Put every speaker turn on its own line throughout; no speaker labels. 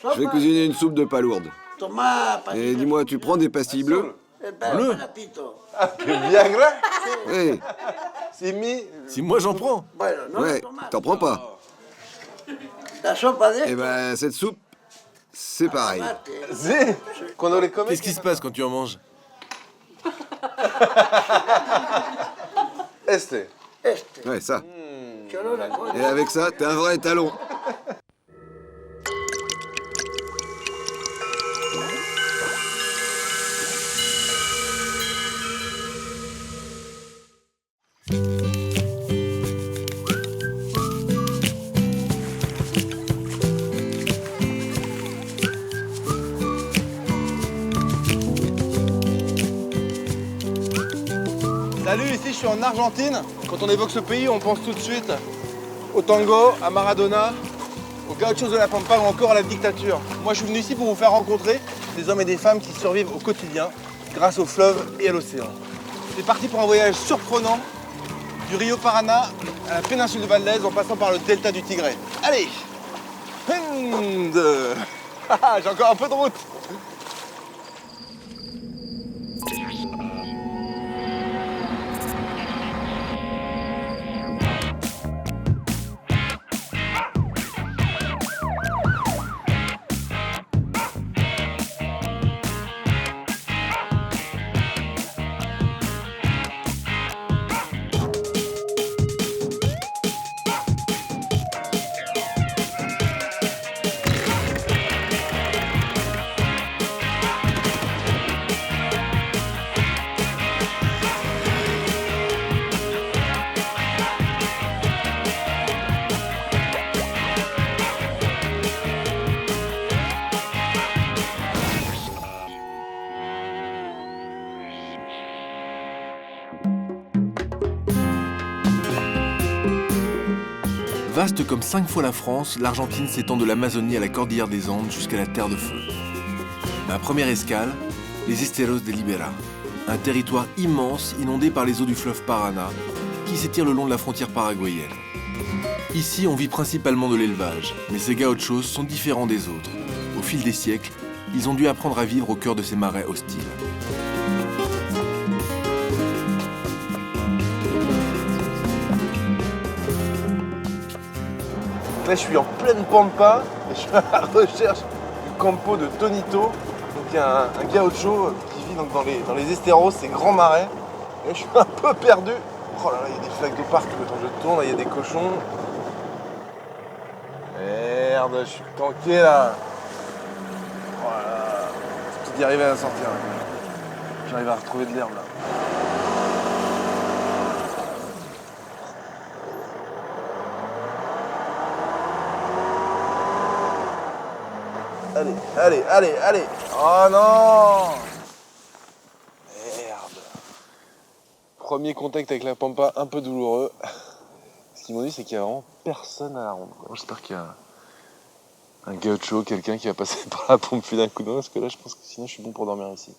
Je vais cuisiner une soupe de palourde. Et dis-moi, tu prends des pastilles bleues?
Bleu?
Viagra?
Oui.
C'est mis.
Si moi j'en prends.
Ouais, t'en prends pas. Eh ben, cette soupe, c'est pareil.
Si. Quando le come.
Qu'est-ce qui se passe quand tu en manges?
Este.
Ouais, ça. Et avec ça, t'es un vrai talon.
Salut, ici je suis en Argentine. Quand on évoque ce pays, on pense tout de suite au tango, à Maradona, aux gauchos de la Pampa ou encore à la dictature. Moi je suis venu ici pour vous faire rencontrer des hommes et des femmes qui survivent au quotidien grâce au fleuve et à l'océan. C'est parti pour un voyage surprenant du Rio Paraná à la péninsule de Valdez en passant par le delta du Tigre. Allez. J'ai encore un peu de route.
Vaste comme 5 fois la France, l'Argentine s'étend de l'Amazonie à la cordillère des Andes jusqu'à la Terre de Feu. Ma première escale, les Esteros de Libera, un territoire immense inondé par les eaux du fleuve Paraná qui s'étire le long de la frontière paraguayenne. Ici, on vit principalement de l'élevage, mais ces gauchos sont différents des autres. Au fil des siècles, ils ont dû apprendre à vivre au cœur de ces marais hostiles.
Là, je suis en pleine pampa et je suis à la recherche du campo de Tonito. Donc, il y a un gaucho qui vit donc dans les Esteros, ces grands marais. Et je suis un peu perdu. Oh là là, il y a des flaques d'eau partout quand je tourne. Là, il y a des cochons. Merde, je suis tanké là. Voilà. C'est d'y arriver à sortir. J'arrive à retrouver de l'herbe là. Allez, allez, allez, allez. Oh non! Merde. Premier contact avec la pampa un peu douloureux. Ce qu'ils m'ont dit, c'est qu'il n'y a vraiment personne à la ronde. J'espère qu'il y a un gaucho, quelqu'un qui va passer par la pompe d'un coup de main, parce que là, je pense que sinon, je suis bon pour dormir ici.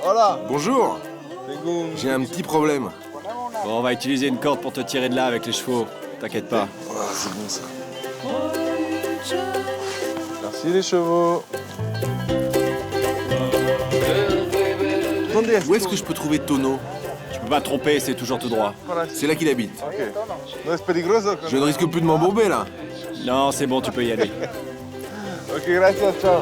Voilà.
Bonjour! J'ai un petit problème.
Bon, on va utiliser une corde pour te tirer de là avec les chevaux. T'inquiète pas.
Oh, c'est bon ça. Merci les chevaux.
Où est-ce que je peux trouver Tono?
Tu peux pas te tromper, c'est toujours tout droit.
C'est là qu'il habite.
Ok. No es peligroso.
Je ne risque plus de m'embourber là.
Non, c'est bon, tu peux y aller.
Ok, gracias, ciao.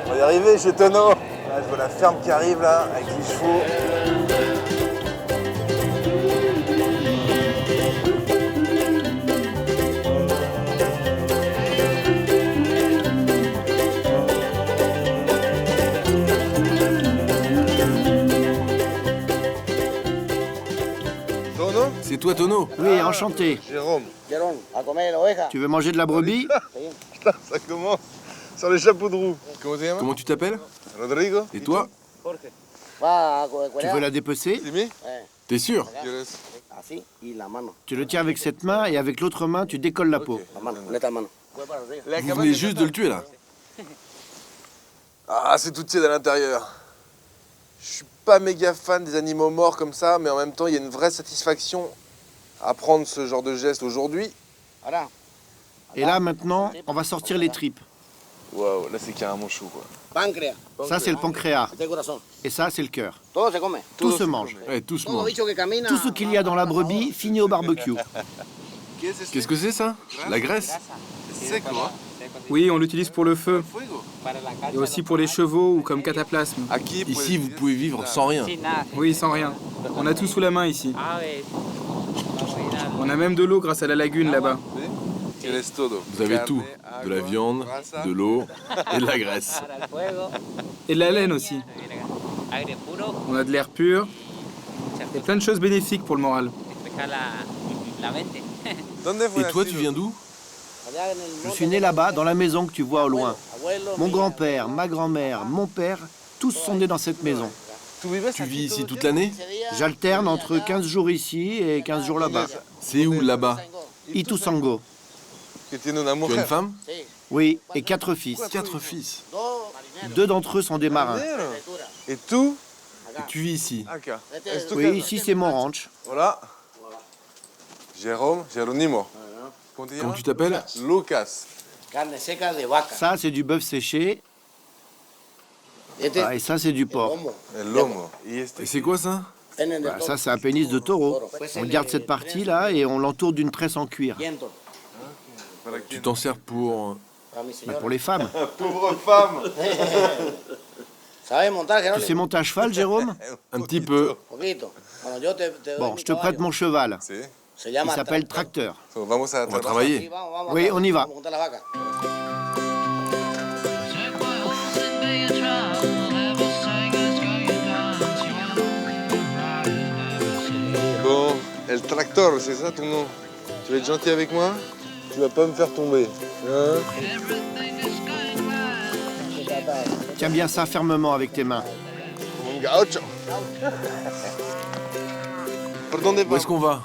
On va y arriver chez Tono. Là, je vois la ferme qui arrive là, avec les chevaux. Tono?
C'est toi Tono?
Oui, enchanté.
Jérôme.
Tu veux manger de la brebis?
Putain, ça commence. Sur les chapeaux de roue.
Comment tu t'appelles?
Rodrigo.
Et toi?
Tu veux la dépecer?
C'est bien?
T'es sûr?
Tu le tiens avec cette main et avec l'autre main, tu décolles la peau.
Vous venez juste de le tuer là.
Ah, c'est tout tiède à l'intérieur. Je suis pas méga fan des animaux morts comme ça, mais en même temps, il y a une vraie satisfaction à prendre ce genre de geste aujourd'hui.
Et là, maintenant, on va sortir les tripes.
Waouh, là c'est carrément chaud quoi.
Ça, c'est le pancréas. Et ça, c'est le cœur. Tout se mange.
Ouais, tous morts.
Tout ce qu'il y a dans la brebis finit au barbecue.
Qu'est-ce que c'est ça? La graisse?
C'est quoi?
Oui, on l'utilise pour le feu. Et aussi pour les chevaux ou comme cataplasme.
Ici, vous pouvez vivre sans rien.
Oui, sans rien. On a tout sous la main ici. On a même de l'eau grâce à la lagune là-bas.
Vous avez tout. De la viande, de l'eau et de la graisse.
Et de la laine aussi. On a de l'air pur. Et plein de choses bénéfiques pour le moral.
Et toi, tu viens d'où?
Je suis né là-bas, dans la maison que tu vois au loin. Mon grand-père, ma grand-mère, mon père, tous sont nés dans cette maison.
Tu vis ici toute l'année?
J'alterne entre 15 jours ici et 15 jours là-bas.
C'est où là-bas?
Itusango.
Tu as une femme?
Oui, et 4 fils.
4 fils.
2 d'entre eux sont des marins.
Et tout?
Et tu vis ici?
Oui, ici c'est mon ranch.
Voilà. Geronimo.
Comment tu t'appelles?
Lucas.
Ça, c'est du bœuf séché. Ah, et ça, c'est du porc.
El lomo.
Et c'est quoi ça?
Bah, ça, c'est un pénis de taureau. On garde cette partie-là et on l'entoure d'une tresse en cuir.
Tu t'en sers pour...
Bah, pour les femmes.
Pauvre femme.
Tu sais monter à cheval, Jérôme?
Un petit peu.
Bon, je te prête mon cheval. Il s'appelle Tracteur.
On va travailler.
Oui, on y va.
Bon, El Tractor, c'est ça ton nom? Tu vas être gentil avec moi? Tu vas pas me faire tomber. Hein?
Tiens bien ça fermement avec tes mains.
Mon gaucho.
Où est-ce qu'on va?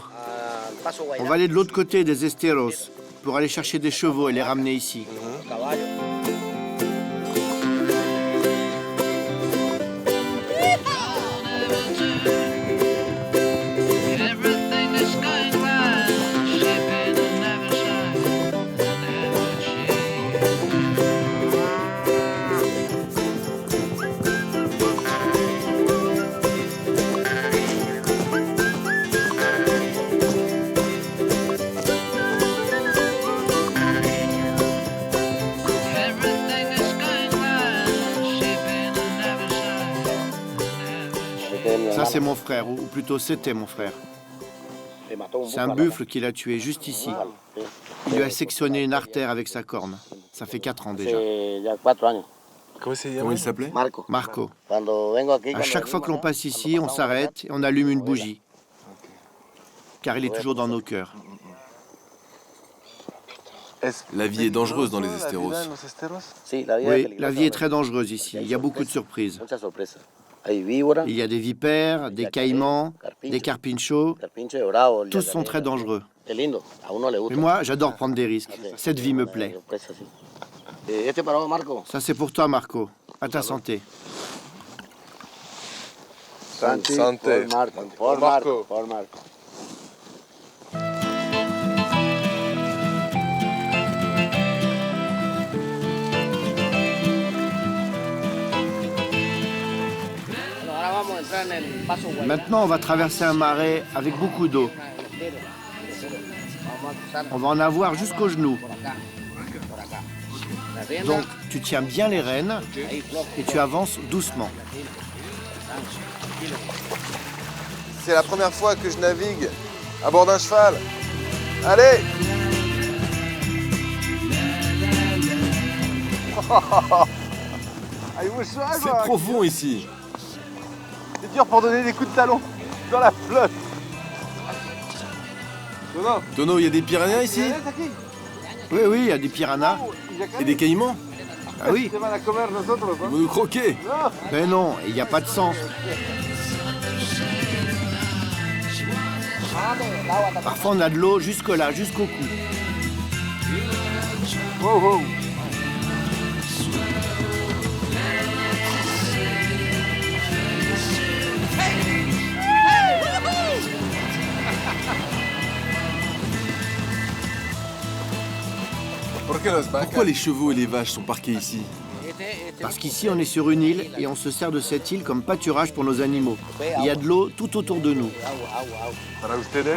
On va aller de l'autre côté des esteros pour aller chercher des chevaux et les ramener ici. Ça, c'est mon frère, ou plutôt c'était mon frère. C'est un buffle qu'il a tué juste ici. Il lui a sectionné une artère avec sa corne. Ça fait 4 ans déjà.
Comment il s'appelait?
Marco. À chaque fois que l'on passe ici, on s'arrête et on allume une bougie. Car il est toujours dans nos cœurs.
La vie est dangereuse dans les esteros.
Oui, la vie est très dangereuse ici. Il y a beaucoup de surprises. Il y a des vipères, des caïmans, des carpinchos. Tous sont très dangereux. Mais moi, j'adore prendre des risques. Cette vie me plaît. Ça, c'est pour toi, Marco. À ta santé.
Santé. Pour Marco.
Maintenant, on va traverser un marais avec beaucoup d'eau. On va en avoir jusqu'aux genoux. Donc, tu tiens bien les rênes et tu avances doucement.
C'est la première fois que je navigue à bord d'un cheval. Allez!
C'est profond ici.
C'est dur pour donner des coups de talon dans la flotte.
Tono, il y a des piranhas ici?
Oui, oui, il y a des piranhas.
Et des caïmans?
Ah oui.
Ils vont nous croquer.
Mais non, il n'y a pas de sang. Parfois on a de l'eau jusque là, jusqu'au cou.
Pourquoi les chevaux et les vaches sont parqués ici?
Parce qu'ici on est sur une île et on se sert de cette île comme pâturage pour nos animaux. Il y a de l'eau tout autour de nous.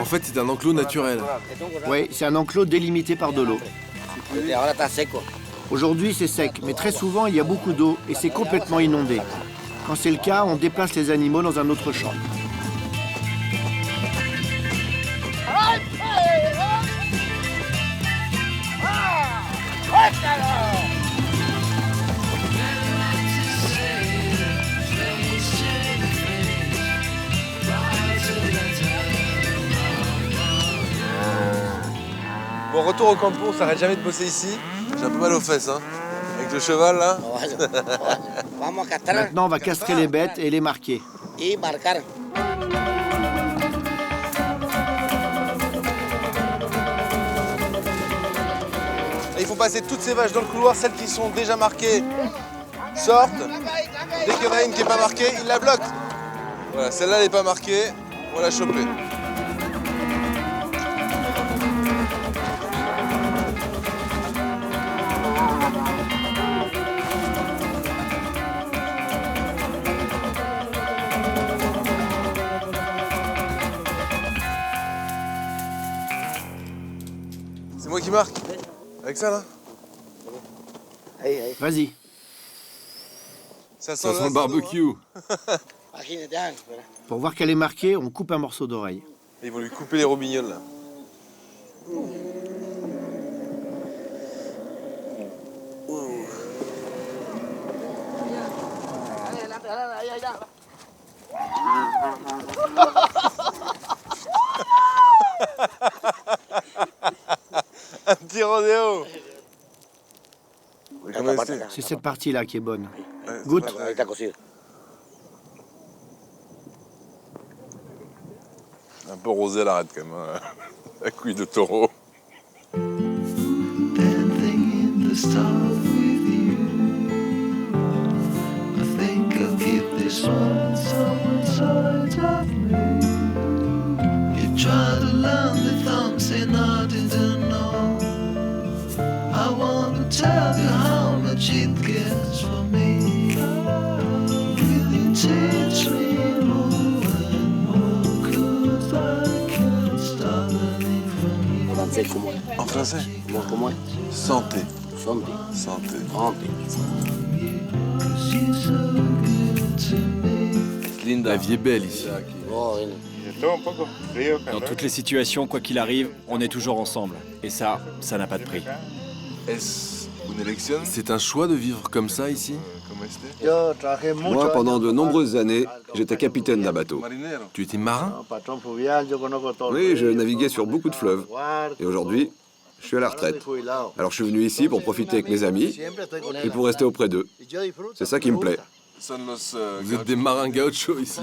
En fait, c'est un enclos naturel.
Oui, c'est un enclos délimité par de l'eau. Aujourd'hui c'est sec, mais très souvent il y a beaucoup d'eau et c'est complètement inondé. Quand c'est le cas, on déplace les animaux dans un autre champ.
Bon, retour au campo, on s'arrête jamais de bosser ici. J'ai un peu mal aux fesses, hein. Avec le cheval, là.
Maintenant on va castrer les bêtes et les marquer.
Et il faut passer toutes ces vaches dans le couloir, celles qui sont déjà marquées sortent. Dès qu'il y en a une qui n'est pas marquée, ils la bloquent. Voilà, celle-là, elle n'est pas marquée, on va la choper. C'est moi qui marque. Avec ça, là.
Vas-y.
Ça sent le barbecue.
Pour voir qu'elle est marquée, on coupe un morceau d'oreille.
Ils vont lui couper les robignoles, là. Un petit rodéo.
C'est cette partie-là qui est bonne. Goûte.
Un peu rosé à l'arrête quand même, hein. La couille de taureau. En français? Santé. Santé.
La vie est belle ici.
Dans toutes les situations, quoi qu'il arrive, on est toujours ensemble. Et ça n'a pas de prix.
Est-ce une élection?
C'est un choix de vivre comme ça ici?
Moi, pendant de nombreuses années, j'étais capitaine d'un bateau.
Tu étais marin?
Oui, je naviguais sur beaucoup de fleuves. Et aujourd'hui, je suis à la retraite. Alors je suis venu ici pour profiter avec mes amis et pour rester auprès d'eux. C'est ça qui me plaît.
Vous êtes des marins gauchos ici.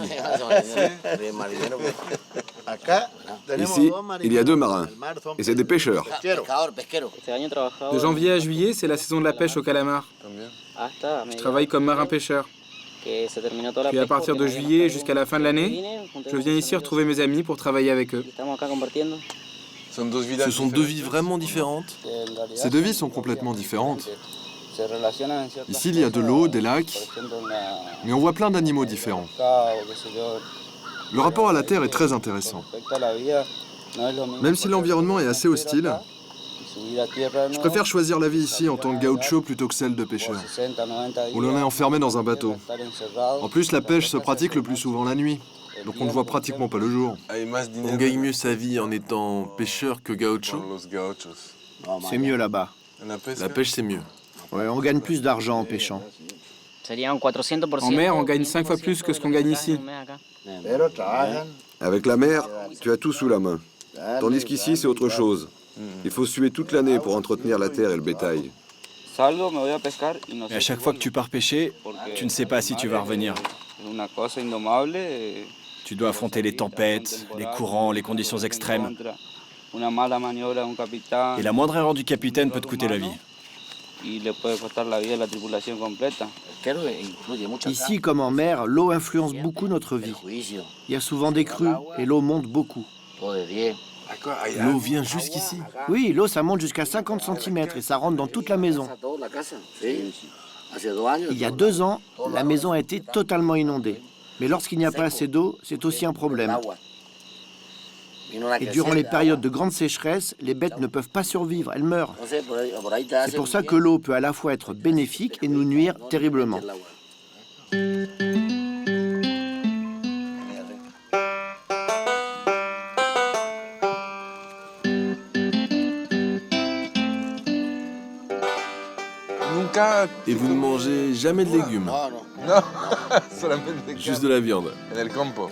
Ici, il y a 2 marins. Et c'est des pêcheurs.
De janvier à juillet, c'est la saison de la pêche au calamar. Je travaille comme marin-pêcheur. Puis à partir de juillet jusqu'à la fin de l'année, je viens ici retrouver mes amis pour travailler avec eux.
Ce sont 2 vies vraiment différentes.
Ces 2 vies sont complètement différentes. Ici, il y a de l'eau, des lacs, mais on voit plein d'animaux différents. Le rapport à la terre est très intéressant. Même si l'environnement est assez hostile, je préfère choisir la vie ici en tant que gaucho plutôt que celle de pêcheur, où l'on est enfermé dans un bateau. En plus, la pêche se pratique le plus souvent la nuit, donc on ne voit pratiquement pas le jour.
On gagne mieux sa vie en étant pêcheur que gaucho?
C'est mieux là-bas.
La pêche, c'est mieux.
Ouais, on gagne plus d'argent en pêchant.
En mer, on gagne 5 fois plus que ce qu'on gagne ici.
Avec la mer, tu as tout sous la main. Tandis qu'ici, c'est autre chose. Il faut suer toute l'année pour entretenir la terre et le bétail.
Et à chaque fois que tu pars pêcher, tu ne sais pas si tu vas revenir. Tu dois affronter les tempêtes, les courants, les conditions extrêmes. Et la moindre erreur du capitaine peut te coûter la vie.
Ici, comme en mer, l'eau influence beaucoup notre vie. Il y a souvent des crues et l'eau monte beaucoup.
L'eau vient jusqu'ici.
Oui, l'eau, ça monte jusqu'à 50 cm et ça rentre dans toute la maison. Il y a 2 ans, la maison a été totalement inondée. Mais lorsqu'il n'y a pas assez d'eau, c'est aussi un problème. Et durant les périodes de grande sécheresse, les bêtes ne peuvent pas survivre, elles meurent. C'est pour ça que l'eau peut à la fois être bénéfique et nous nuire terriblement.
Et vous ne mangez jamais de légumes?
Non, solamente
Juste de la viande.
en el campo.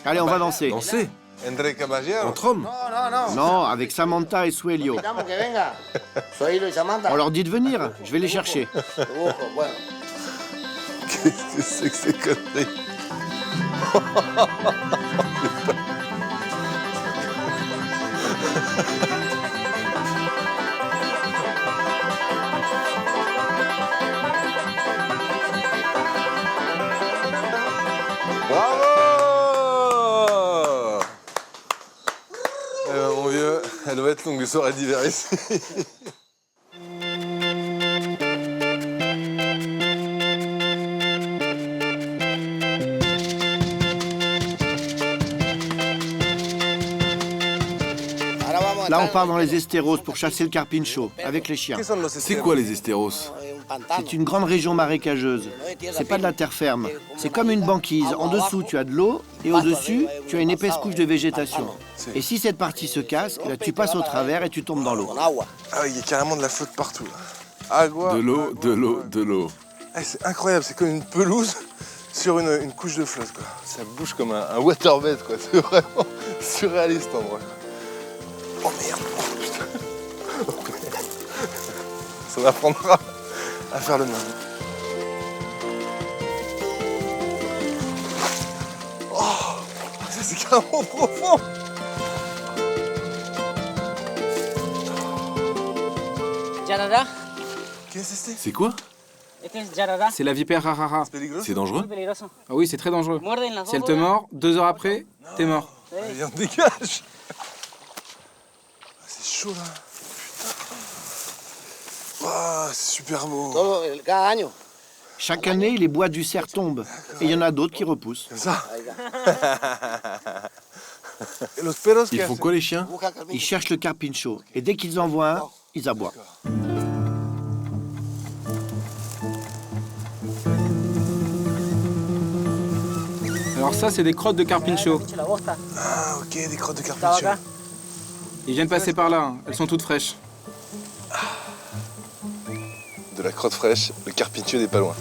Allez, on va danser.
Danser?
Entre caballeros.
Entre hommes?
Non, avec Samantha et Suelio. On leur dit de venir, je vais les chercher.
Qu'est-ce que c'est que ces conneries? Bravo! Eh ben, mon vieux, elle doit être longue les soirées d'hiver ici.
Là, on part dans les estéros pour chasser le carpincho, avec les chiens.
C'est quoi les estéros?
C'est une grande région marécageuse. C'est pas de la terre ferme. C'est comme une banquise. En dessous, tu as de l'eau et au-dessus, tu as une épaisse couche de végétation. Et si cette partie se casse, là, tu passes au travers et tu tombes dans l'eau.
Ah oui, il y a carrément de la flotte partout. Là.
De l'eau, de l'eau, de l'eau.
Ah, c'est incroyable, c'est comme une pelouse sur une couche de flotte. Quoi. Ça bouge comme un waterbed, quoi. C'est vraiment surréaliste en vrai. Oh merde, oh putain. Oh, merde. Ça m'apprendra à faire le même. Oh, ça c'est carrément profond.
Jarara.
Qu'est-ce que c'est?
C'est quoi?
C'est la vipère rarara.
C'est dangereux?
Ah oui, c'est très dangereux. Si elle te mord, 2 heures après, t'es mort.
Allez, viens, dégage. C'est chaud là. Putain. Oh, c'est super beau.
Chaque année, les bois du cerf tombent. Et il y en a d'autres qui repoussent.
Comme ça.
Ils font quoi les chiens?
Ils cherchent le carpincho. Et dès qu'ils en voient un, ils aboient.
Alors ça, c'est des crottes de carpincho.
Ah ok, des crottes de carpincho.
Ils viennent passer par là, hein. Elles sont toutes fraîches.
De la crotte fraîche, le carpincho n'est pas loin.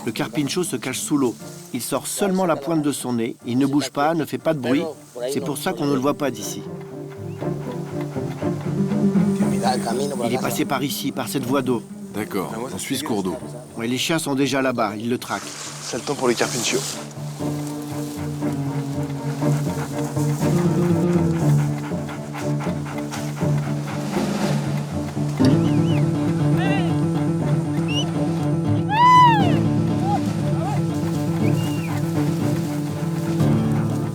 Le carpincho se cache sous l'eau. Il sort seulement la pointe de son nez. Il ne bouge pas, ne fait pas de bruit. C'est pour ça qu'on ne le voit pas d'ici. Il est passé par ici, par cette voie d'eau.
D'accord, on suit ce cours d'eau.
Ouais, les chiens sont déjà là-bas, ils le traquent.
C'est le temps pour les carpinchos.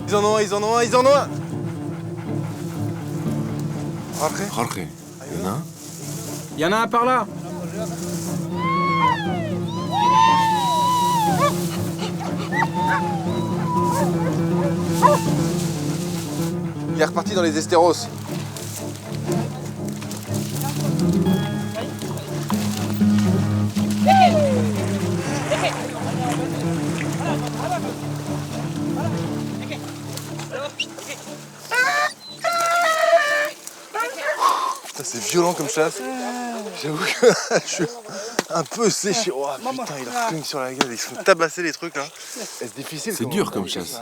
Ils en ont un, ils en ont un, ils en ont un. Après.
Jorge, il y en a un?
Il y en a un par là.
Il est reparti dans les estéros. Putain, c'est violent comme chasse. J'avoue que je suis un peu séché. Oh putain, il a reconnu sur la gueule, ils se font tabasser les trucs là. C'est difficile.
C'est dur comme chasse.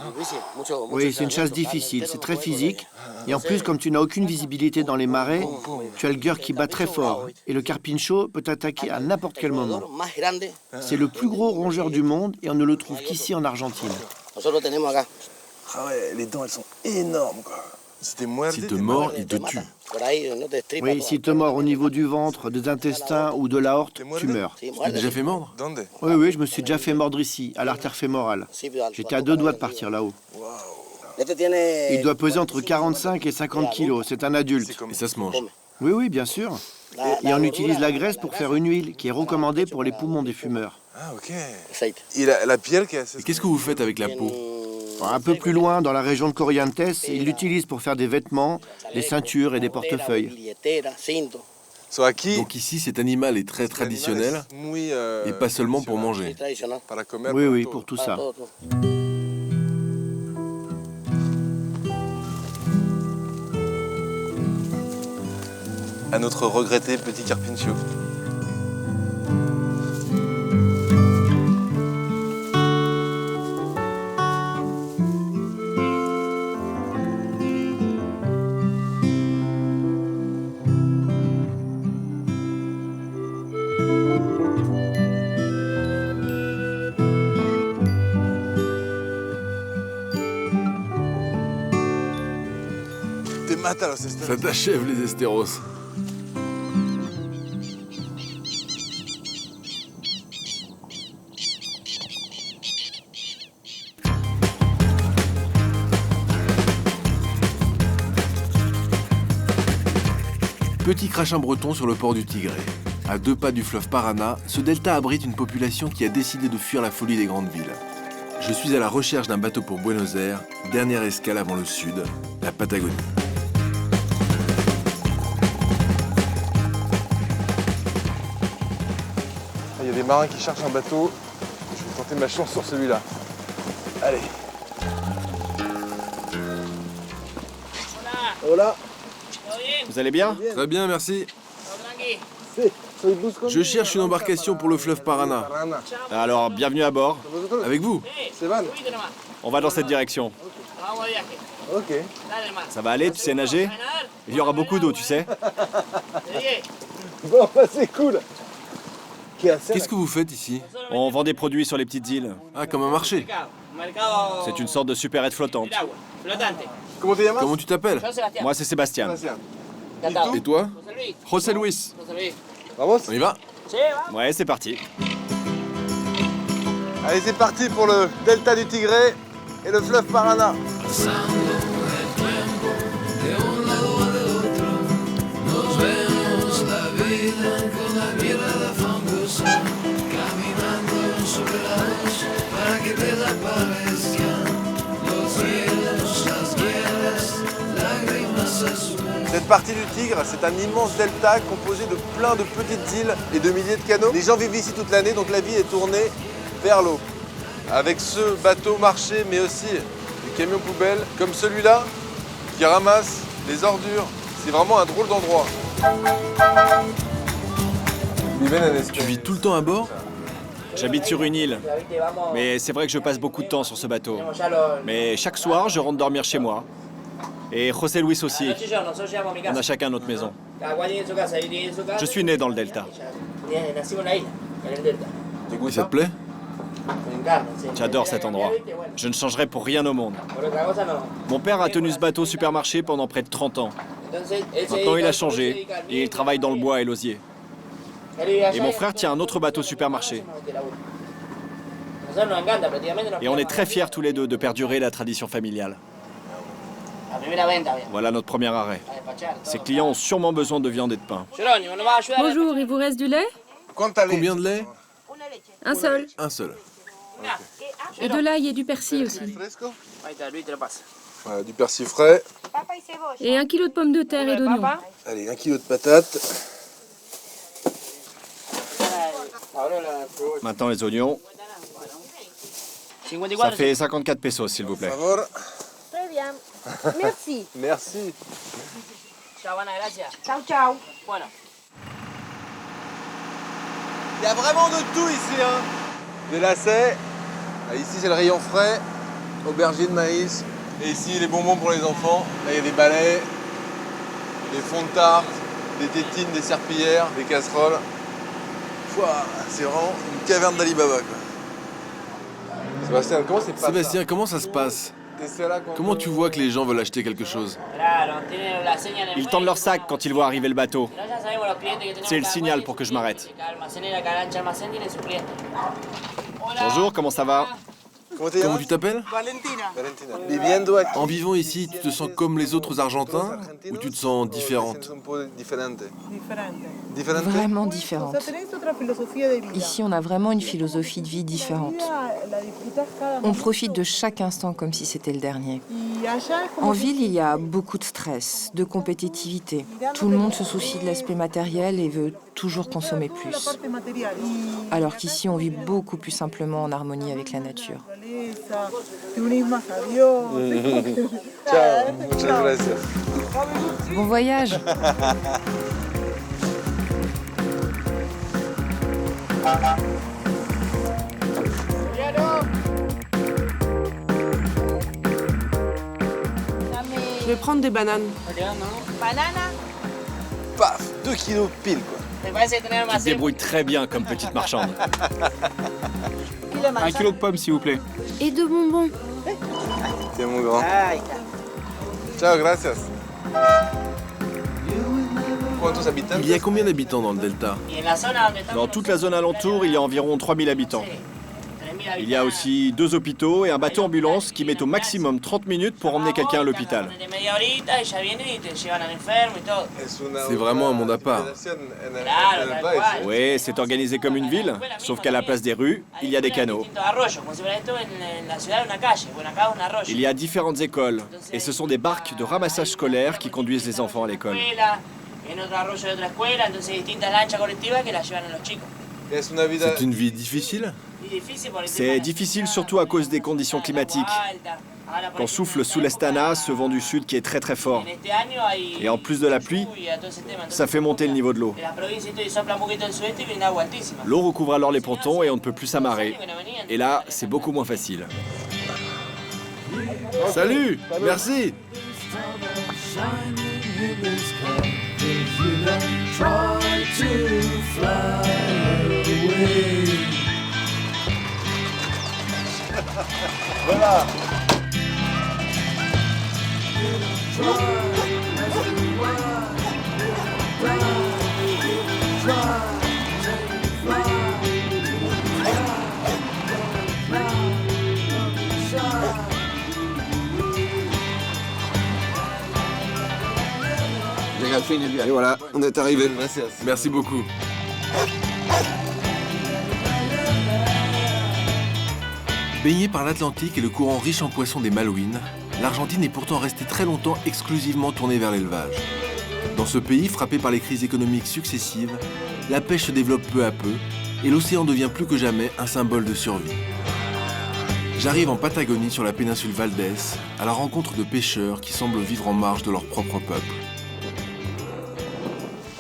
Oui, c'est une chasse difficile, c'est très physique. Et en plus, comme tu n'as aucune visibilité dans les marais, tu as le cœur qui bat très fort. Et le carpincho peut t'attaquer à n'importe quel moment. C'est le plus gros rongeur du monde et on ne le trouve qu'ici en Argentine.
Ah ouais, les dents elles sont énormes quoi.
S'il te mord, il te tue.
Oui, s'il te mord au niveau du ventre, des intestins ou de l'aorte, tu meurs.
Tu t'es déjà fait mordre?
Oui, je me suis déjà fait mordre ici, à l'artère fémorale. J'étais à 2 doigts de partir là-haut. Il doit peser entre 45 et 50 kilos, c'est un adulte.
Et ça se mange?
Oui, bien sûr. Et on utilise la graisse pour faire une huile qui est recommandée pour les poumons des fumeurs.
Ah ok. Et la pierre qui est assez...
Et qu'est-ce que vous faites avec la peau?
Un peu plus loin, dans la région de Corrientes, ils l'utilisent pour faire des vêtements, des ceintures et des portefeuilles.
Donc ici, cet animal est très traditionnel et pas seulement pour manger.
Oui, pour tout ça.
À notre regretté petit carpincho.
Ça t'achève les estéros. Petit crachin breton sur le port du Tigré. À 2 pas du fleuve Paraná, ce delta abrite une population qui a décidé de fuir la folie des grandes villes. Je suis à la recherche d'un bateau pour Buenos Aires, dernière escale avant le sud, la Patagonie.
Il y a des marins qui cherchent un bateau. Je vais tenter ma chance sur celui-là. Allez. Hola.
Vous allez bien?
Très bien, merci. Je cherche une embarcation pour le fleuve Paraná.
Alors, bienvenue à bord.
Avec vous?
On va dans cette direction.
Ok.
Ça va aller, tu sais nager? Il y aura beaucoup d'eau, tu sais.
Bon, bah c'est cool.
Qu'est-ce que vous faites ici?
On vend des produits sur les petites îles.
Ah, comme un marché.
C'est une sorte de supérette flottante.
Comment tu t'appelles?
Moi, c'est Sébastien.
Et toi? José Luis.
Vamos.
On y va?
Ouais, c'est parti.
Allez, c'est parti pour le delta du Tigré et le fleuve Paraná. Cette partie du Tigre, c'est un immense delta composé de plein de petites îles et de milliers de canaux. Les gens vivent ici toute l'année, donc la vie est tournée vers l'eau. Avec ce bateau marché, mais aussi des camions poubelles, comme celui-là, qui ramasse les ordures. C'est vraiment un drôle d'endroit.
Tu vis tout le temps à bord?
J'habite sur une île. Mais c'est vrai que je passe beaucoup de temps sur ce bateau. Mais chaque soir, je rentre dormir chez moi. Et José Luis aussi. On a chacun notre maison. Je suis né dans le delta.
Et ça te plaît?
J'adore cet endroit. Je ne changerai pour rien au monde. Mon père a tenu ce bateau supermarché pendant près de 30 ans. Maintenant, il a changé et il travaille dans le bois et l'osier. Et mon frère tient un autre bateau supermarché. Et on est très fiers tous les deux de perdurer la tradition familiale. Voilà notre premier arrêt. Ces clients ont sûrement besoin de viande et de pain.
Bonjour, il vous reste du lait?
Combien de lait?
Un seul.
Un seul.
Et de l'ail et du persil aussi.
Voilà, du persil frais.
Et 1 kilo de pommes de terre et d'oignons.
Allez, 1 kilo de patates.
Maintenant les oignons. Ça fait 54 pesos, s'il vous plaît.
Très bien. Merci.
Merci.
Ciao, gracias. Ciao, ciao. Bueno.
Il y a vraiment de tout ici, hein. Des lacets. Ici, c'est le rayon frais. Aubergines, maïs. Et ici, les bonbons pour les enfants. Là, il y a des balais, des fonds de tarte, des tétines, des serpillères, des casseroles. C'est vraiment une caverne d'Ali Baba, quoi.
Sébastien, comment ça se passe? Comment tu vois que les gens veulent acheter quelque chose?
Ils tendent leur sac quand ils voient arriver le bateau. C'est le signal pour que je m'arrête. Bonjour, comment ça va?
Comment tu t'appelles?
Valentina.
En vivant ici, tu te sens comme les autres Argentins ou tu te sens différente?
Vraiment différente. Ici, on a vraiment une philosophie de vie différente. On profite de chaque instant comme si c'était le dernier. En ville, il y a beaucoup de stress, de compétitivité. Tout le monde se soucie de l'aspect matériel et veut toujours consommer plus. Alors qu'ici, on vit beaucoup plus simplement en harmonie avec la nature. Bon voyage.
Je vais prendre des bananes.
Paf, 2 kilos pile, quoi.
Tu te débrouilles très bien comme petite marchande.
1 kilo de pommes, s'il vous plaît.
Et de bonbons.
Tiens, mon grand. Ciao, gracias.
Il y a combien d'habitants dans le delta?
Dans toute la zone alentour, il y a environ 3000 habitants. Il y a aussi 2 hôpitaux et un bateau ambulance qui met au maximum 30 minutes pour emmener quelqu'un à l'hôpital.
C'est vraiment un monde à part.
Oui, c'est organisé comme une ville, sauf qu'à la place des rues, il y a des canaux. Il y a différentes écoles, et ce sont des barques de ramassage scolaire qui conduisent les enfants à l'école.
C'est une vie difficile?
C'est difficile surtout à cause des conditions climatiques. Quand souffle sous l'Estana, ce vent du sud qui est très très fort. Et en plus de la pluie, ça fait monter le niveau de l'eau. L'eau recouvre alors les pontons et on ne peut plus s'amarrer. Et là, c'est beaucoup moins facile.
Salut! Merci!
Voilà.
Et voilà, on est arrivé.
Merci beaucoup. Baignée par l'Atlantique et le courant riche en poissons des Malouines, l'Argentine est pourtant restée très longtemps exclusivement tournée vers l'élevage. Dans ce pays frappé par les crises économiques successives, la pêche se développe peu à peu et l'océan devient plus que jamais un symbole de survie. J'arrive en Patagonie sur la péninsule Valdés à la rencontre de pêcheurs qui semblent vivre en marge de leur propre peuple.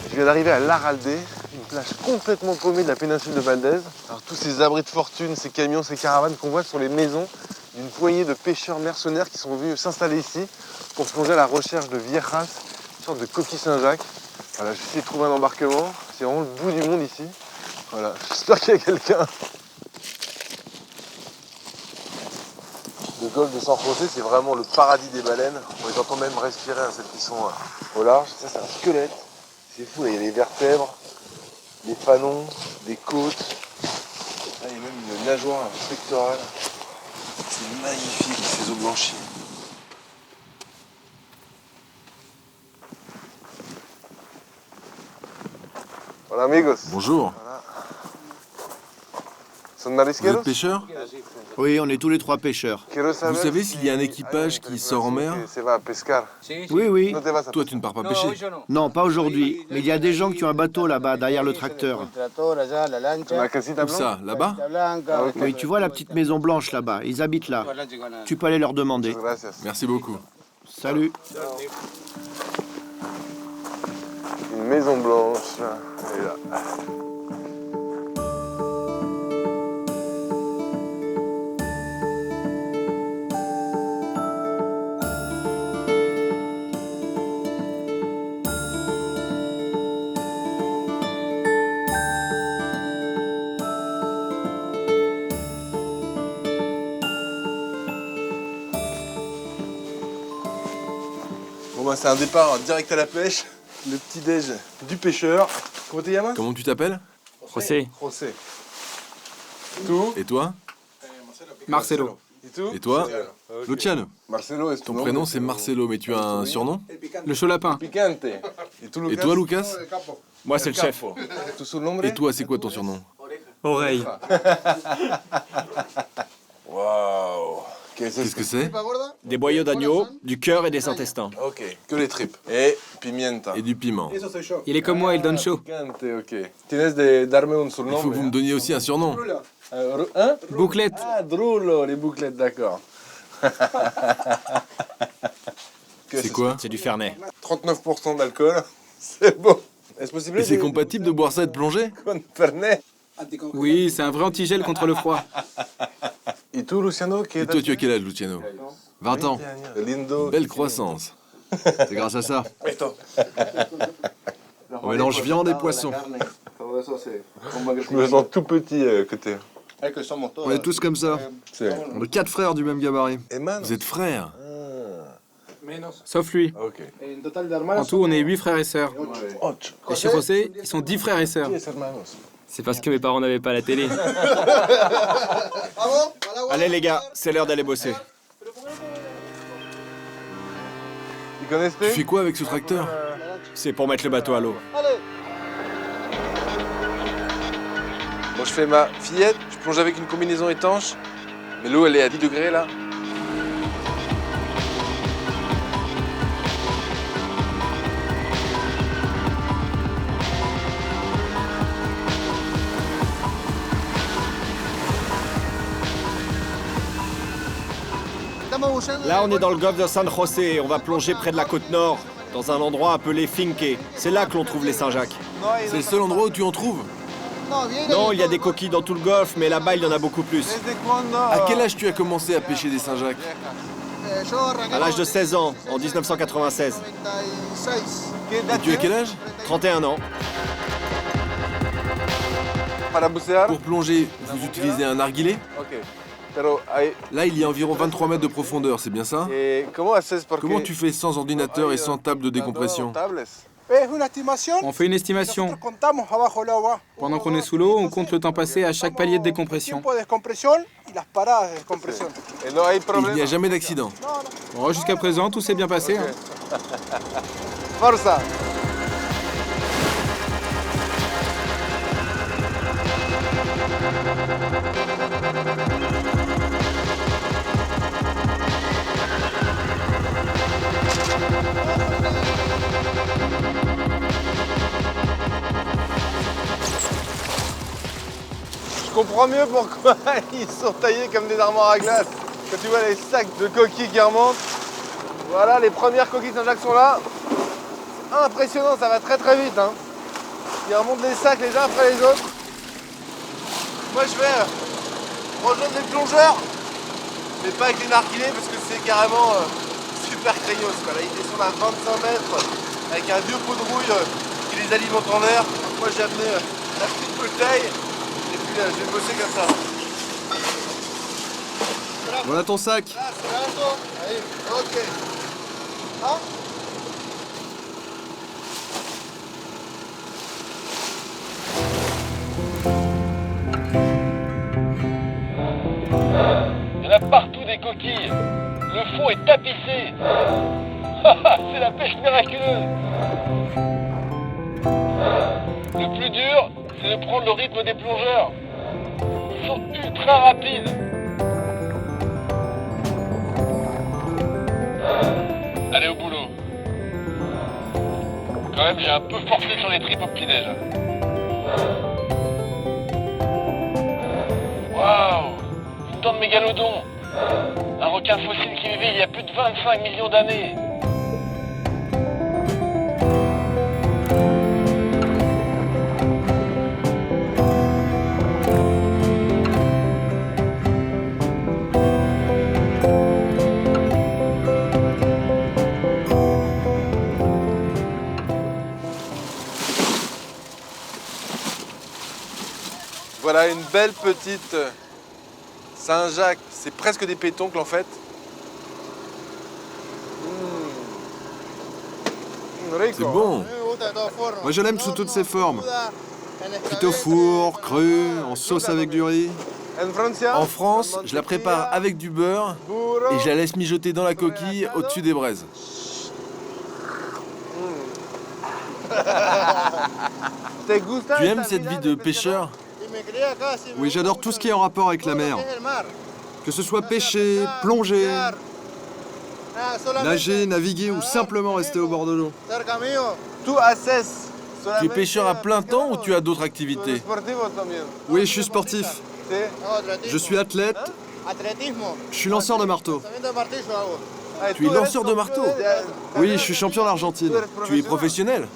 Je viens d'arriver à Larralde, une plage complètement paumée de la péninsule de Valdés. Alors tous ces abris de fortune, ces camions, ces caravanes qu'on voit sur les maisons d'une poignée de pêcheurs mercenaires qui sont venus s'installer ici pour se plonger à la recherche de viejas, une sorte de coquille Saint-Jacques. Voilà, j'ai essayé de trouver un embarquement. C'est vraiment le bout du monde ici. Voilà, j'espère qu'il y a quelqu'un. Le golfe de San José, c'est vraiment le paradis des baleines. On les entend même respirer, celles qui sont au large. Ça, c'est un squelette. C'est fou, là, il y a les vertèbres, des fanons, des côtes. Là, il y a même une nageoire pectorale. C'est magnifique, ces eaux blanchies. Hola, amigos.
Bonjour. Vous êtes pêcheur?
Oui, on est tous les trois pêcheurs.
Vous savez s'il y a un équipage qui sort en mer?
Oui, oui.
Toi, tu ne pars pas pêcher?
Non, pas aujourd'hui. Mais il y a des gens qui ont un bateau là-bas, derrière le tracteur.
Où ça? Là-bas?
Oui, tu vois la petite maison blanche là-bas. Ils habitent là. Tu peux aller leur demander.
Merci beaucoup.
Salut.
Une maison blanche. Elle est là. moi, c'est un départ direct à la pêche. Le petit-déj du pêcheur. Comment t'es, Yaman?
Comment tu t'appelles?
José.
José. Tout.
Et toi?
Marcelo.
Et toi? Luciano.
Marcelo,
Ton prénom c'est Marcelo, mais tu as un surnom?
Le chaud lapin.
Picante.
Et toi, Lucas?
Moi, c'est le chef.
Et toi, c'est quoi ton surnom?
Oreille.
Waouh.
Qu'est-ce que c'est?
Des boyaux d'agneau, du cœur et des intestins.
Ok, que les tripes. Et pimienta.
Et du piment.
Il est comme moi, il donne chaud.
Picante, ok. Tienes de darme un
Il
surnom.
faut que vous me donniez aussi un surnom.
Hein?
Bouclette.
Ah, drôle, les bouclettes, d'accord.
C'est quoi?
C'est du fernet.
39% d'alcool, c'est bon. Est-ce possible?
Et c'est compatible de boire ça et de plonger?
Con Fernet.
Oui, c'est un vrai antigel contre le froid.
Et toi, Luciano,
Et toi, tu as quel âge, Luciano? 20 ans.
Lindo.
Belle croissance. C'est grâce à ça. On mélange viande et poisson.
Je me sens tout petit côté.
On est tous comme ça. On est 4 frères du même gabarit.
Vous êtes frères?
Sauf lui.
Ok.
En tout, on est 8 frères et sœurs. Et chez José, ils sont 10 frères et sœurs.
C'est parce que mes parents n'avaient pas la télé. Allez les gars, c'est l'heure d'aller bosser.
Tu fais quoi avec ce tracteur?
C'est pour mettre le bateau à l'eau.
Bon, je fais ma fillette, je plonge avec une combinaison étanche, mais l'eau elle est à 10 degrés là.
Là, on est dans le golfe de San José. On va plonger près de la côte nord, dans un endroit appelé Finque. C'est là que l'on trouve les Saint-Jacques.
C'est le seul endroit où tu en trouves?
Non, il y a des coquilles dans tout le golfe, mais là-bas, il y en a beaucoup plus.
À quel âge tu as commencé à pêcher des Saint-Jacques?
À l'âge de 16 ans, en 1996.
Et tu as quel âge?
31 ans.
Pour plonger, vous utilisez un narguilé? Là, il y a environ 23 mètres de profondeur, c'est bien ça? Comment tu fais sans ordinateur et sans table de décompression?
On fait une estimation. Pendant qu'on est sous l'eau, on compte le temps passé à chaque palier de décompression.
Il n'y a jamais d'accident.
Bon, jusqu'à présent, tout s'est bien passé. Hein.
Forza. Je comprends mieux pourquoi ils sont taillés comme des armoires à glace. Quand tu vois les sacs de coquilles qui remontent, voilà, les premières coquilles Saint-Jacques sont là. C'est impressionnant, ça va très très vite. Hein. Ils remontent les sacs les uns après les autres. Moi je vais rejoindre les plongeurs, mais pas avec les narguilés parce que c'est carrément super craignos. Là, ils descendent à 25 mètres avec un vieux pot de rouille qui les alimente en air. Moi j'ai amené la petite bouteille. Je vais bosser comme ça.
Voilà ton sac.
Là, c'est là, allez, ok. Hein?
Il y en a partout des coquilles. Le fond est tapissé. C'est la pêche miraculeuse. Le plus dur, c'est de prendre le rythme des plongeurs. Ils sont ultra rapides. Allez au boulot. Quand même, j'ai un peu forcé sur les tripes au petit-déj. Waouh! Une dent de mégalodon. Un requin fossile qui vivait il y a plus de 25 millions d'années.
Voilà une belle petite Saint-Jacques. C'est presque des pétoncles en fait.
C'est bon. Moi, je l'aime sous toutes ses formes. Cuite au four, cru, en sauce avec du riz.
En France, je la prépare avec du beurre et je la laisse mijoter dans la coquille au-dessus des braises. Tu aimes cette vie de pêcheur?
Oui, j'adore tout ce qui est en rapport avec la mer. Que ce soit pêcher, plonger, nager, naviguer ou simplement rester au bord de l'eau.
Tout à cesse.
Tu es pêcheur à plein temps ou tu as d'autres activités?
Oui, je suis sportif. Je suis athlète. Je suis lanceur de marteau.
Tu es lanceur de marteau?
Oui, je suis champion d'Argentine.
Tu es professionnel?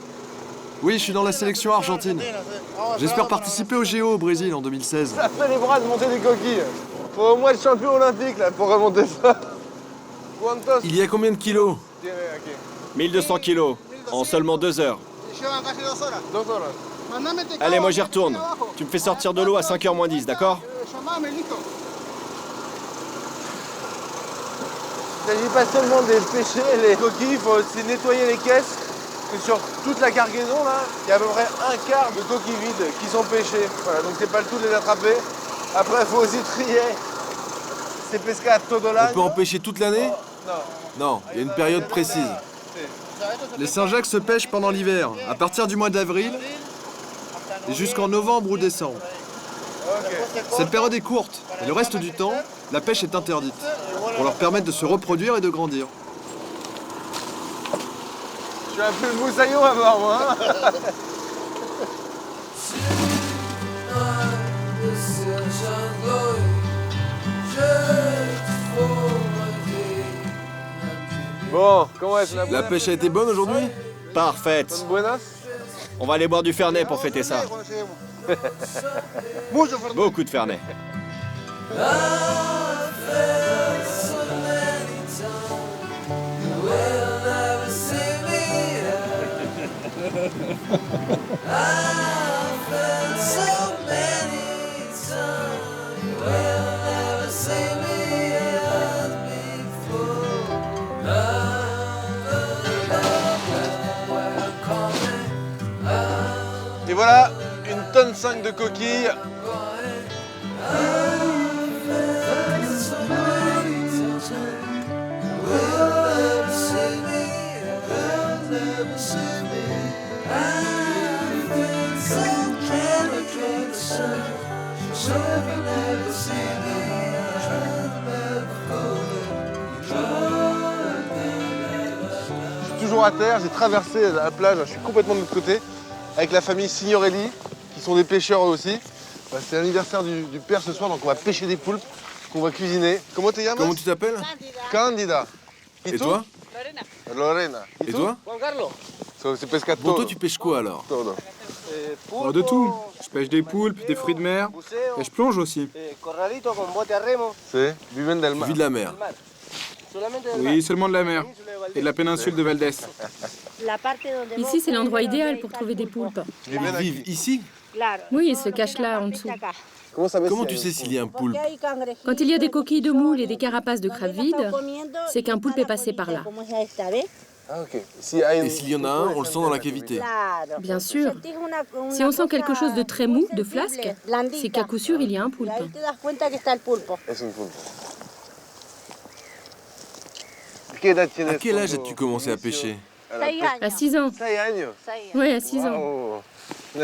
Oui, je suis dans la sélection argentine. J'espère participer au JO au Brésil en 2016.
Ça fait les bras de monter des coquilles. Faut au moins être champion olympique là pour remonter ça.
Il y a combien de kilos?
1200 kilos, en seulement 2 heures. Allez, moi j'y retourne. Tu me fais sortir de l'eau à 5h moins 10, d'accord?
Il ne s'agit pas seulement de pêcher les coquilles, il faut aussi nettoyer les caisses. Parce que sur toute la cargaison, là, il y a à peu près un quart de coquilles vides qui sont pêchées. Voilà, donc c'est pas le tout de les attraper. Après, il faut aussi trier ces pescats todo l'année.
On peut en pêcher toute l'année? Non, il y a une période précise.
Les Saint-Jacques se pêchent pendant l'hiver, à partir du mois d'avril et jusqu'en novembre ou décembre. Cette période est courte, et le reste du temps, la pêche est interdite, pour leur permettre de se reproduire et de grandir.
Je suis un peu le moussaillon à bord, moi. Hein. Bon, comment est-ce
la pêche a été bonne aujourd'hui?
Parfaite. On va aller boire du Fernet pour fêter ça. Beaucoup de Fernet.
Et voilà, 1,5 tonne de coquilles. Je suis toujours à terre, j'ai traversé la plage, je suis complètement de l'autre côté, avec la famille Signorelli, qui sont des pêcheurs eux aussi. C'est l'anniversaire du père ce soir, donc on va pêcher des poulpes qu'on va cuisiner. Comment tu
Comment tu t'appelles?
Candida.
Et toi?
Lorena.
Et toi?
C'est pescato.
Bon, toi tu pêches quoi alors?
Oh, de tout. Je pêche des poulpes, des fruits de mer, et je plonge aussi.
C'est viven del
Tu
mar.
vis de la mer.
Oui, seulement de la mer et de la péninsule de Valdés.
Ici, c'est l'endroit idéal pour trouver des poulpes.
Ils vivent ici?
Oui, ils se cachent là, en dessous.
Comment tu sais s'il y a un poulpe?
Quand il y a des coquilles de moules et des carapaces de crabes vides, c'est qu'un poulpe est passé par là.
Ah, ok.
Et s'il y en a un, on le sent dans la cavité.
Bien sûr. Si on sent quelque chose de très mou, de flasque, c'est qu'à coup sûr, il y a un poulpe.
À quel âge as-tu commencé à pêcher?
À 6 ans. Oui, à 6 ans.
Wow.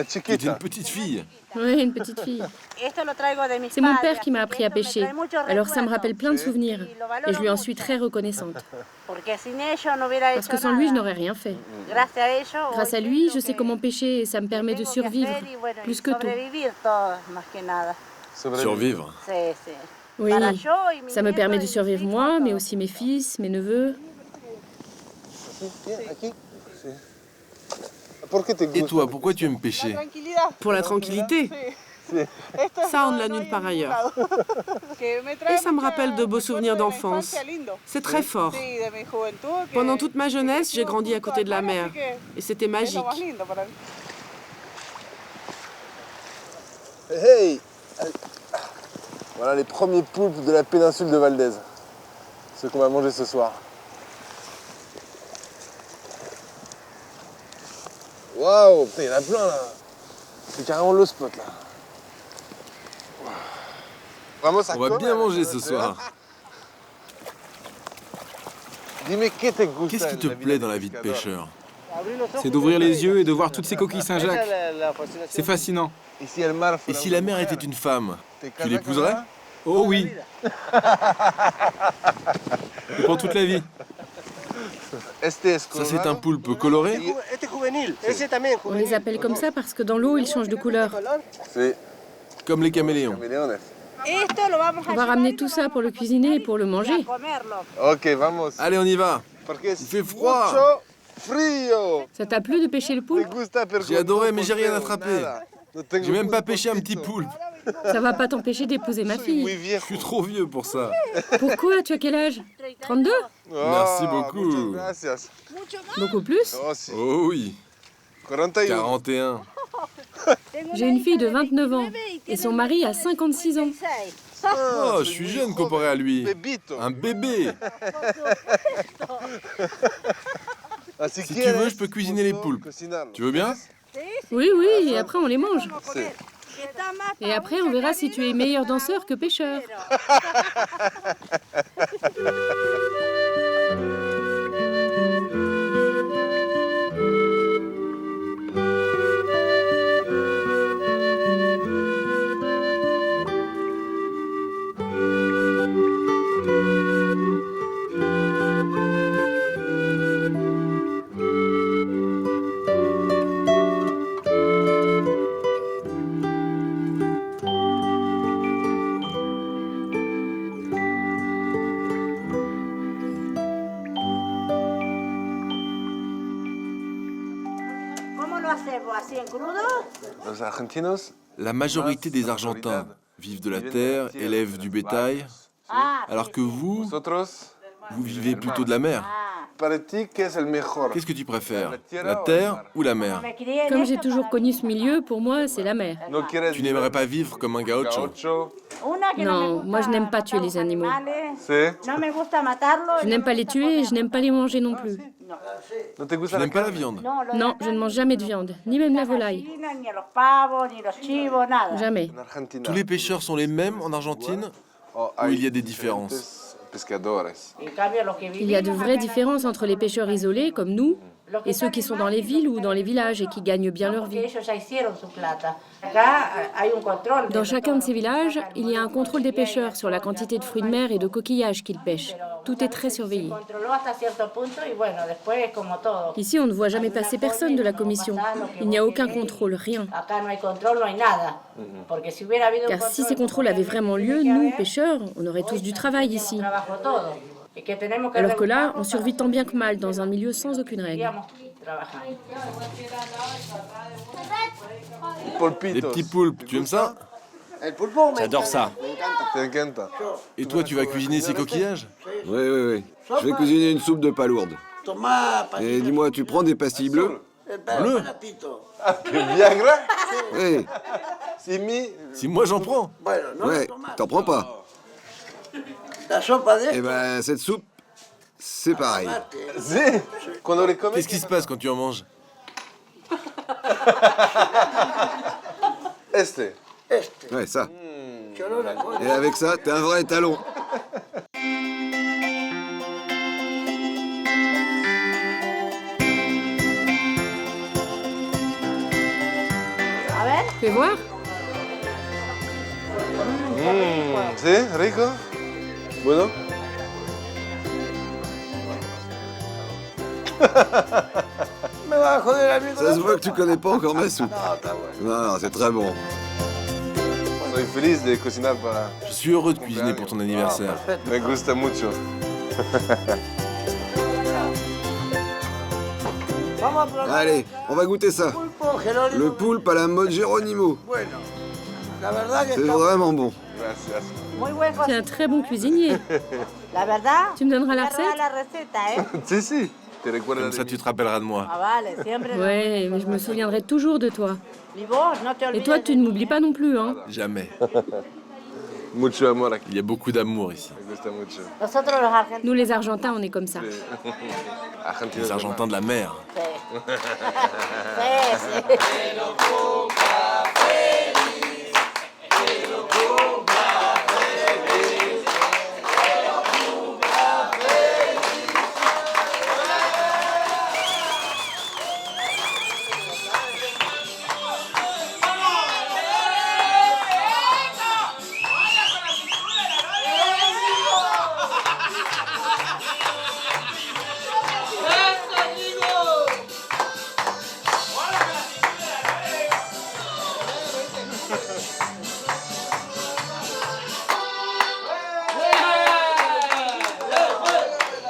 Tu étais une petite fille.
Oui, une petite fille. C'est mon père qui m'a appris à pêcher. Alors ça me rappelle plein de souvenirs. Et je lui en suis très reconnaissante. Parce que sans lui, je n'aurais rien fait. Grâce à lui, je sais comment pêcher et ça me permet de survivre, plus que tout.
Survivre?
Oui, ça me permet de survivre moi, mais aussi mes fils, mes neveux.
Et toi, pourquoi tu aimes pêcher?
Pour la tranquillité. Ça, on ne l'a nulle part ailleurs. Et ça me rappelle de beaux souvenirs d'enfance. C'est très fort. Pendant toute ma jeunesse, j'ai grandi à côté de la mer. Et c'était magique.
Hey! Voilà les premiers poulpes de la péninsule de Valdés. Ceux qu'on va manger ce soir. Waouh, putain, il y en a plein là. C'est carrément le spot là. Vraiment, ça
On va bien manger ce soir. Qu'est-ce qui te plaît dans la vie de pêcheur?
C'est d'ouvrir les yeux et de voir toutes ces coquilles Saint-Jacques. C'est fascinant.
Et si la mer était une femme, tu l'épouserais?
Oh oui. Et pour toute la vie.
Ça, c'est un poulpe coloré?
On les appelle comme ça parce que dans l'eau, ils changent de couleur.
Comme les caméléons.
On va ramener tout ça pour le cuisiner et pour le manger.
Ok, vamos.
Allez, on y va. Il fait froid.
Ça t'a plu de pêcher le poulpe?
J'ai adoré, mais j'ai rien attrapé. J'ai même pas pêché un petit poulpe.
Ça va pas t'empêcher d'épouser ma fille.
Je suis trop vieux pour ça.
Pourquoi? Tu as quel âge? 32?
Merci beaucoup.
Beaucoup plus?
Oh oui. 41.
J'ai une fille de 29 ans et son mari a 56 ans.
Oh, je suis jeune comparé à lui. Un bébé. Si tu veux, je peux cuisiner les poulpes. Tu veux bien?
Oui, et après on les mange. Et après on verra si tu es meilleur danseur que pêcheur.
La majorité des Argentins vivent de la terre, élèvent du bétail, alors que vous vivez plutôt de la mer. Qu'est-ce que tu préfères, la terre ou la mer?
Comme j'ai toujours connu ce milieu, pour moi, c'est la mer.
Tu n'aimerais pas vivre comme un gaucho?
Non, moi je n'aime pas tuer les animaux. Je n'aime pas les tuer et je n'aime pas les manger non plus.
Tu n'aimes pas la viande?
Non, je ne mange jamais de viande, ni même la volaille. Jamais.
Tous les pêcheurs sont les mêmes en Argentine ou il y a des différences?
Il y a de vraies différences entre les pêcheurs isolés, comme nous, et ceux qui sont dans les villes ou dans les villages et qui gagnent bien leur vie. Dans chacun de ces villages, il y a un contrôle des pêcheurs sur la quantité de fruits de mer et de coquillages qu'ils pêchent. Tout est très surveillé. Ici, on ne voit jamais passer personne de la commission. Il n'y a aucun contrôle, rien. Car si ces contrôles avaient vraiment lieu, nous, pêcheurs, on aurait tous du travail ici. Alors que là, on survit tant bien que mal dans un milieu sans aucune règle.
Les petits poulpes, tu aimes ça?
J'adore ça.
Et toi, tu vas cuisiner ces coquillages?
Oui. Je vais cuisiner une soupe de palourde. Et dis-moi, tu prends des pastilles bleues?
Bleues?
Viagra?
Oui.
Si moi j'en prends?
Ouais, t'en prends pas. Eh ben, cette soupe, c'est pareil.
Qu'est-ce qui se passe quand tu en manges?
Ouais, ça. Et avec ça, t'es un vrai talon.
Fais voir.
C'est rico? Bueno?
Ça se voit que tu connais pas encore ma soupe. Non, c'est très bon.
Je suis heureux de cuisiner pour ton anniversaire.
Me gusta mucho.
Allez, on va goûter ça. Le poulpe à la mode Geronimo. C'est vraiment bon.
Tu es un très bon cuisinier. Tu me donneras la recette?
Si.
Comme ça, tu te rappelleras de moi.
Ouais, mais je me souviendrai toujours de toi. Et toi, tu ne m'oublies pas non plus, hein?
Jamais. Il y a beaucoup d'amour ici.
Nous, les Argentins, on est comme ça.
Les Argentins de la mer.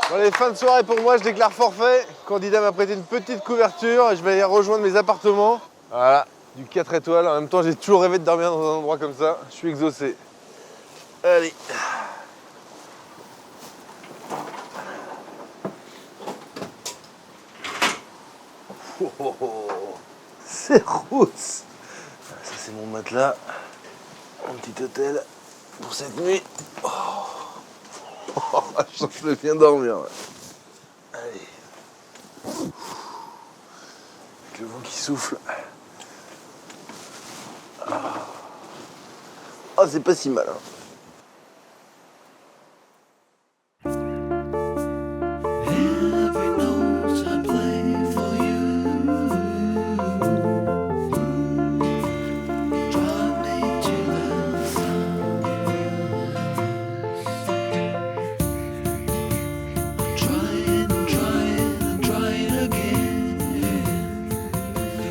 Dans les fins de soirée pour moi, je déclare forfait. Le candidat m'a prêté une petite couverture et je vais aller rejoindre mes appartements. Voilà, du 4 étoiles. En même temps, j'ai toujours rêvé de dormir dans un endroit comme ça. Je suis exaucé. Allez. Oh, oh, oh. C'est rousse. Ça, c'est mon matelas. Mon petit hôtel pour cette nuit. Oh. Oh, je vais bien dormir. Allez. Avec le vent qui souffle. Oh, c'est pas si mal. Hein.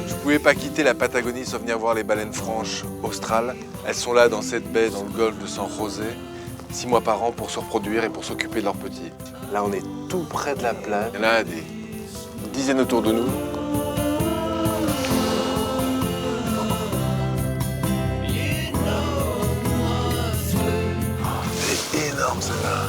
Je ne pouvais pas quitter la Patagonie sans venir voir les baleines franches australes. Elles sont là dans cette baie, dans le golfe de San José, 6 mois par an pour se reproduire et pour s'occuper de leurs petits. Là, on est tout près de la plage. Il y en a des dizaines autour de nous. Oh, elle est énorme celle-là.